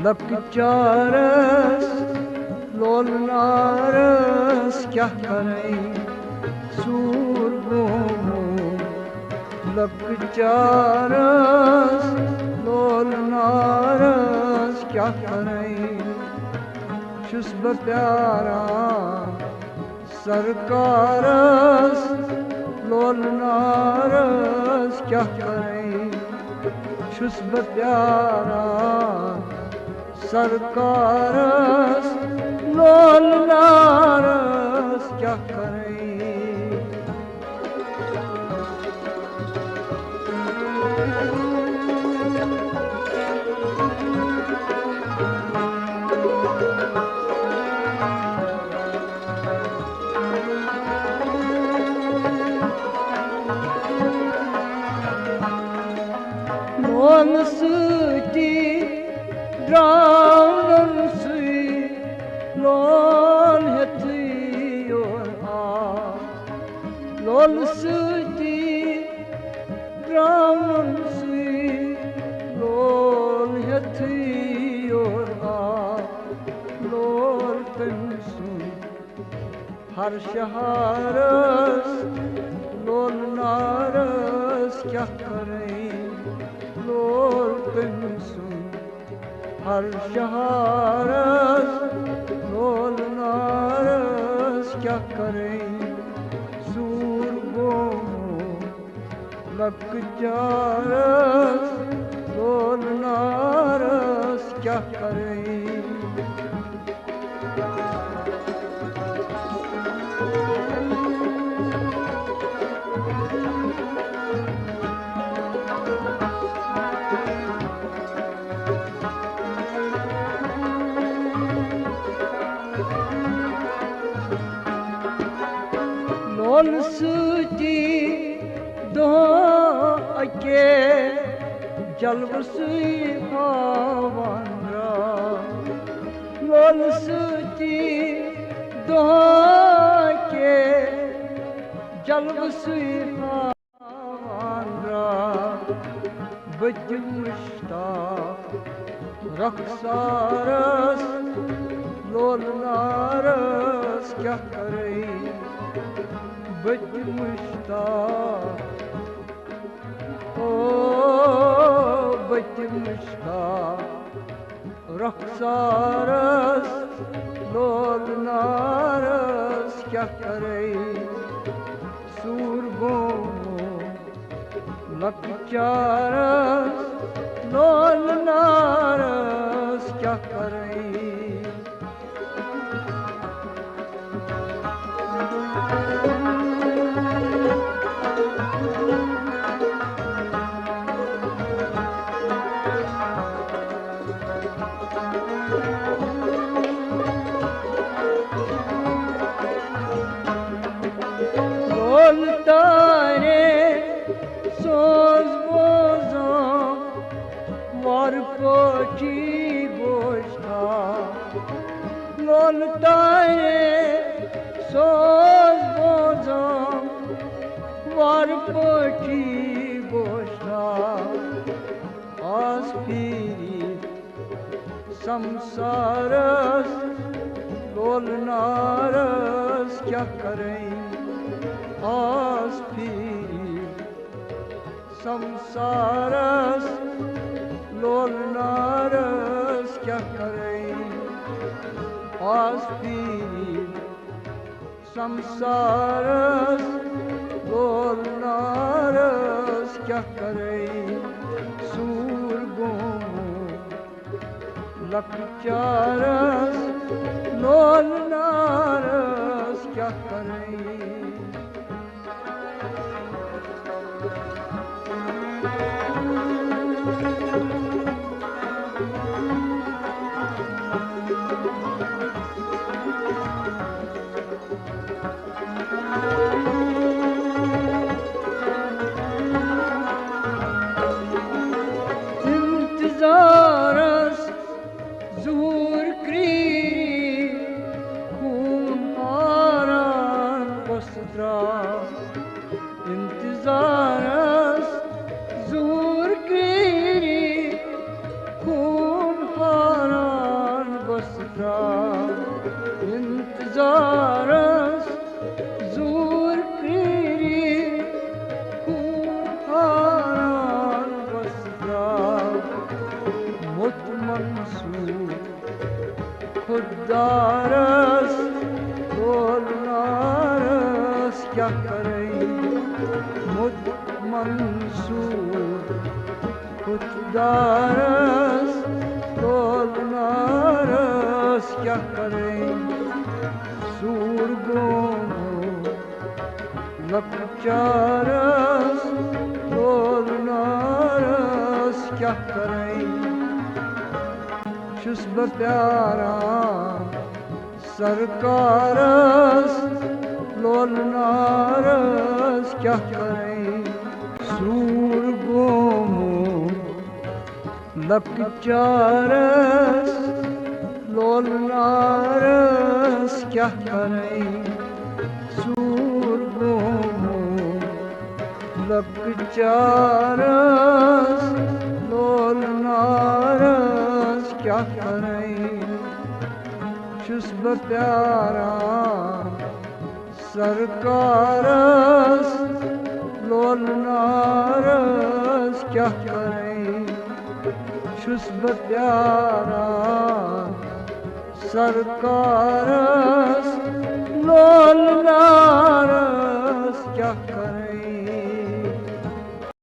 लकचारस लोलनारस क्या करें सूर गोमो लकचारस लोलनारस क्या करें शुष्ब प्यारा सरकारस लोलनारस क्या करें शुष्ब प्यारा सरकारस लोलनारस क्या करें लोल सुती Drown sweet, lol heti your lol sweet, drown sweet, lol heti your lol pensu, har shaharas, lol naras kya kare, lol pensu. हर शहारस लोल नारस क्या करें सूर गोमो लकचारस लोल नारस क्या करें लोल सूची दो अके जलवसी भावंद्रा लोल सूची दो अके जलवसी भावंद्रा बज मुश्ता रखसारस लोल नारस क्या करें बज मुश्ताक ओ बज मुश्ताक रखसारस लोल नारस क्या करे सूर गोमो लकचारस लोल नारस क्या करे तारे सोज बोझों वार पोची बोझा लोल तारे सोज बोझों वार पोची बोझा आस फिरी संसारस लोल नारस क्या करें आस फिरी संसारस लोल नारस क्या करें आस फिरी संसारस लोल नारस क्या करें सूर गोमो लकचारस लोल नारस क्या करें इंतजारस ज़हूर क्रीरी खून आरान बसद्रा इंतजारस ज़हूर क्रीरी खून आरान करें मुझ मंसूर खुददारस तोलनारस क्या करें सूर गोमो लकचारस तोलनारस क्या करें शुस्ब प्यारा सरकारस लोलनारस क्या करें सूर गोमो लकचारस लोलनारस क्या करें सूर गोमो लकचारस लोलनारस क्या करें शुस्ब प्यारा सरकारस लोलनारस क्या करें शुस्ब प्यारा सरकारस लोलनारस